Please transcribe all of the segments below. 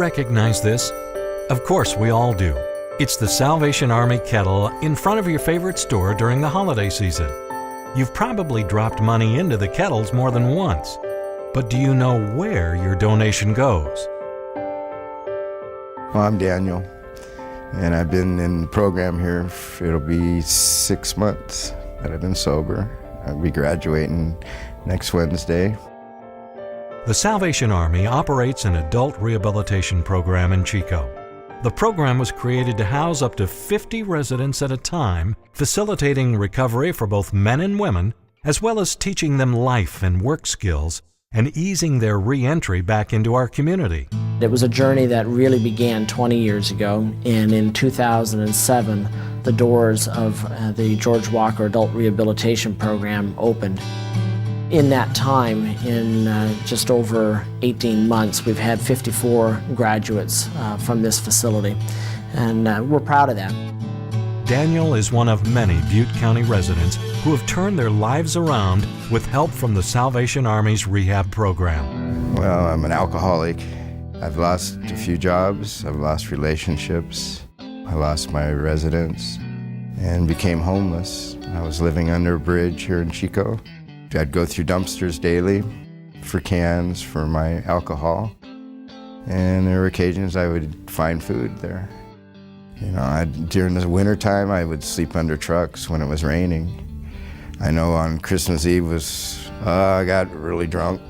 recognize this? Of course we all do. It's the Salvation Army kettle in front of your favorite store during the holiday season. You've probably dropped money into the kettles more than once. But do you know where your donation goes? Well, I'm Daniel, and I've been in the program here. It'll be 6 months that I've been sober. I'll be graduating next Wednesday. The Salvation Army operates an adult rehabilitation program in Chico. The program was created to house up to 50 residents at a time, facilitating recovery for both men and women, as well as teaching them life and work skills and easing their re-entry back into our community. It was a journey that really began 20 years ago, and in 2007, the doors of the George Walker Adult Rehabilitation Program opened. In that time, in just over 18 months, we've had 54 graduates from this facility, and we're proud of that. Daniel is one of many Butte County residents who have turned their lives around with help from the Salvation Army's rehab program. Well, I'm an alcoholic. I've lost a few jobs, I've lost relationships, I lost my residence, and became homeless. I was living under a bridge here in Chico. I'd go through dumpsters daily for cans for my alcohol, and there were occasions I would find food there. You know, during the winter time, I would sleep under trucks when it was raining. I know on Christmas Eve I got really drunk,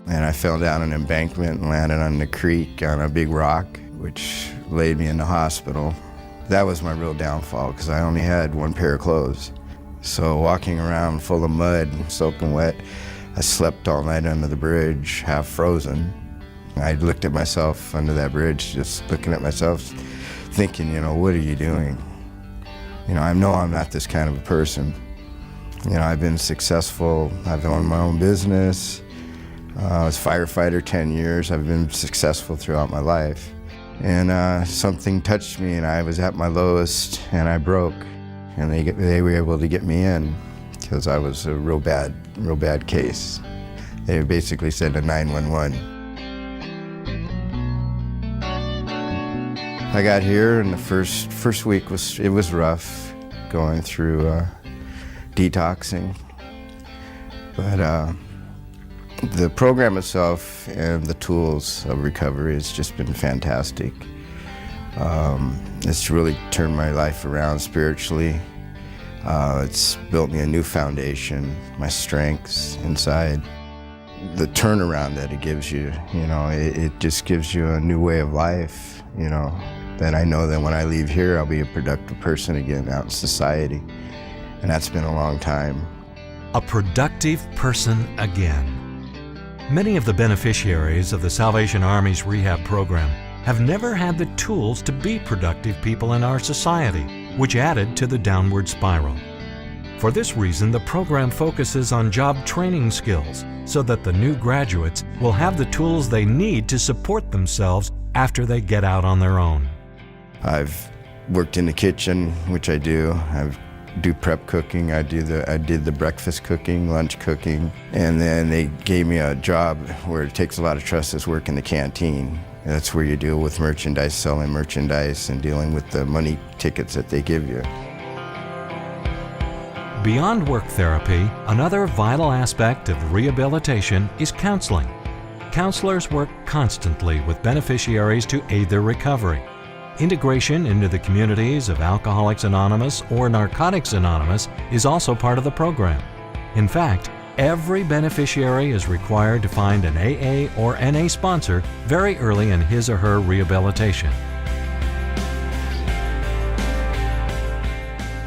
and I fell down an embankment and landed on the creek on a big rock, which laid me in the hospital. That was my real downfall, because I only had one pair of clothes. So walking around full of mud, soaking wet, I slept all night under the bridge, half frozen. I looked at myself under that bridge, just looking at myself, thinking, you know, what are you doing? You know, I know I'm not this kind of a person. You know, I've been successful. I've owned my own business. I was a firefighter 10 years. I've been successful throughout my life. And something touched me, and I was at my lowest, and I broke. And they were able to get me in because I was a real bad case. They basically said to 911. I got here, and the first week was rough, going through detoxing. But the program itself and the tools of recovery has just been fantastic. It's really turned my life around spiritually. It's built me a new foundation, my strengths inside. The turnaround that it gives you, you know, it just gives you a new way of life, you know, that I know that when I leave here, I'll be a productive person again out in society. And that's been a long time. A productive person again. Many of the beneficiaries of the Salvation Army's rehab program have never had the tools to be productive people in our society, which added to the downward spiral. For this reason, the program focuses on job training skills so that the new graduates will have the tools they need to support themselves after they get out on their own. I've worked in the kitchen, which I do. I do prep cooking. I did the breakfast cooking, lunch cooking, and then they gave me a job where it takes a lot of trust is work in the canteen. That's where you deal with merchandise, selling merchandise, and dealing with the money tickets that they give you. Beyond work therapy, another vital aspect of rehabilitation is counseling. Counselors work constantly with beneficiaries to aid their recovery. Integration into the communities of Alcoholics Anonymous or Narcotics Anonymous is also part of the program. In fact, every beneficiary is required to find an AA or NA sponsor very early in his or her rehabilitation.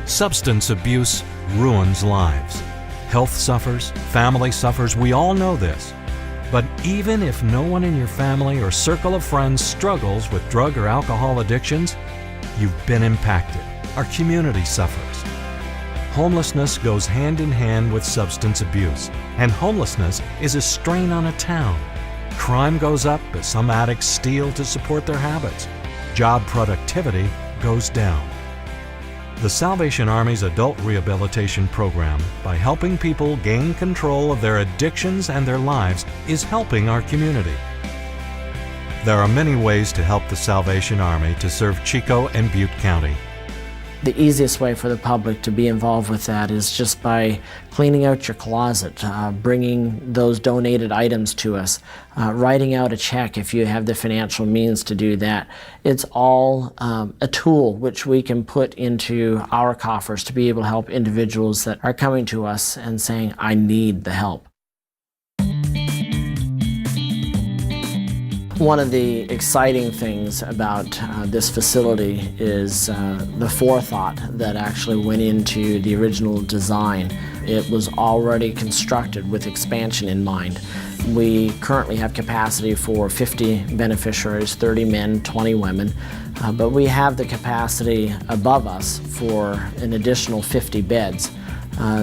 Substance abuse ruins lives. Health suffers, family suffers, we all know this. But even if no one in your family or circle of friends struggles with drug or alcohol addictions, you've been impacted. Our community suffers. Homelessness goes hand in hand with substance abuse, and homelessness is a strain on a town. Crime goes up as some addicts steal to support their habits. Job productivity goes down. The Salvation Army's Adult Rehabilitation Program, by helping people gain control of their addictions and their lives, is helping our community. There are many ways to help the Salvation Army to serve Chico and Butte County. The easiest way for the public to be involved with that is just by cleaning out your closet, bringing those donated items to us, writing out a check if you have the financial means to do that. It's all a tool which we can put into our coffers to be able to help individuals that are coming to us and saying, I need the help. One of the exciting things about this facility is the forethought that actually went into the original design. It was already constructed with expansion in mind. We currently have capacity for 50 beneficiaries, 30 men, 20 women, but we have the capacity above us for an additional 50 beds.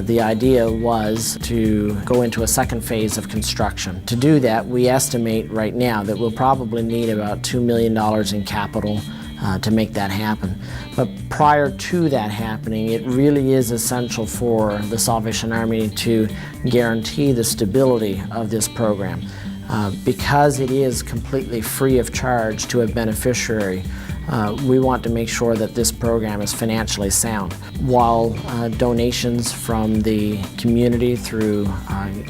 The idea was to go into a second phase of construction. To do that, we estimate right now that we'll probably need about $2 million in capital to make that happen. But prior to that happening, it really is essential for the Salvation Army to guarantee the stability of this program. Because it is completely free of charge to a beneficiary, we want to make sure that this program is financially sound. While donations from the community through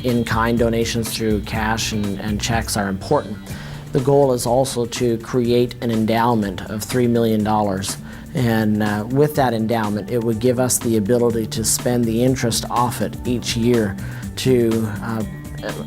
in-kind donations through cash and checks are important, the goal is also to create an endowment of $3 million. And with that endowment, it would give us the ability to spend the interest off it each year to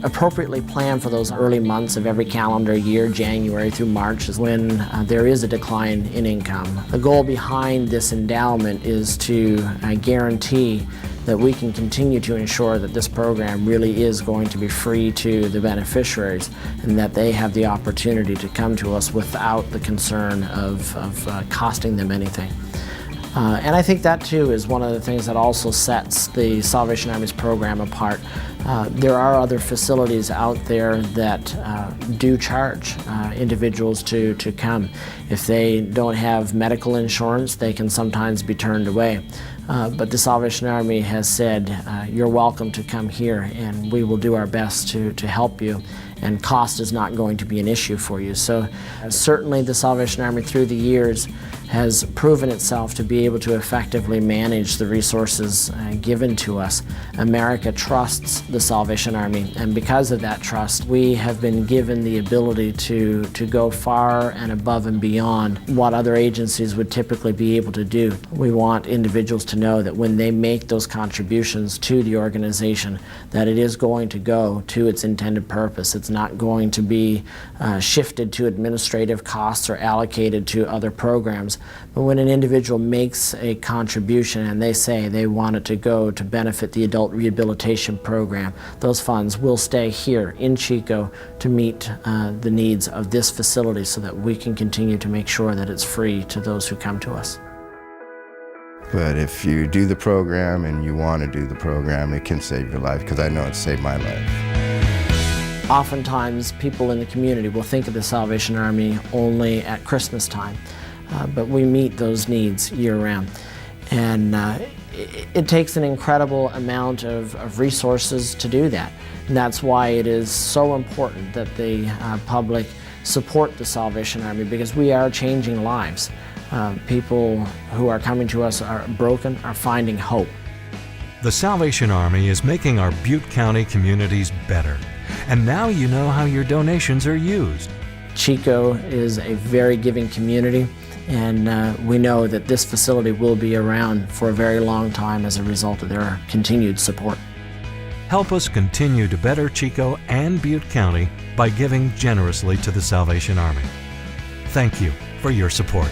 appropriately plan for those early months of every calendar year. January through March is when there is a decline in income. The goal behind this endowment is to guarantee that we can continue to ensure that this program really is going to be free to the beneficiaries and that they have the opportunity to come to us without the concern of costing them anything. And I think that too is one of the things that also sets the Salvation Army's program apart. There are other facilities out there that do charge individuals to come. If they don't have medical insurance, they can sometimes be turned away. But the Salvation Army has said, you're welcome to come here and we will do our best to help you, and cost is not going to be an issue for you. So certainly the Salvation Army through the years has proven itself to be able to effectively manage the resources given to us. America trusts the Salvation Army, and because of that trust, we have been given the ability to go far and above and beyond what other agencies would typically be able to do. We want individuals to know that when they make those contributions to the organization, that it is going to go to its intended purpose. It's not going to be shifted to administrative costs or allocated to other programs. But when an individual makes a contribution and they say they want it to go to benefit the adult rehabilitation program, those funds will stay here in Chico to meet the needs of this facility so that we can continue to make sure that it's free to those who come to us. But if you do the program and you want to do the program, it can save your life, because I know it saved my life. Oftentimes, people in the community will think of the Salvation Army only at Christmas time, but we meet those needs year-round. And it takes an incredible amount of resources to do that. And that's why it is so important that the public support the Salvation Army, because we are changing lives. People who are coming to us are broken, are finding hope. The Salvation Army is making our Butte County communities better. And now you know how your donations are used. Chico is a very giving community, and we know that this facility will be around for a very long time as a result of their continued support. Help us continue to better Chico and Butte County by giving generously to the Salvation Army. Thank you for your support.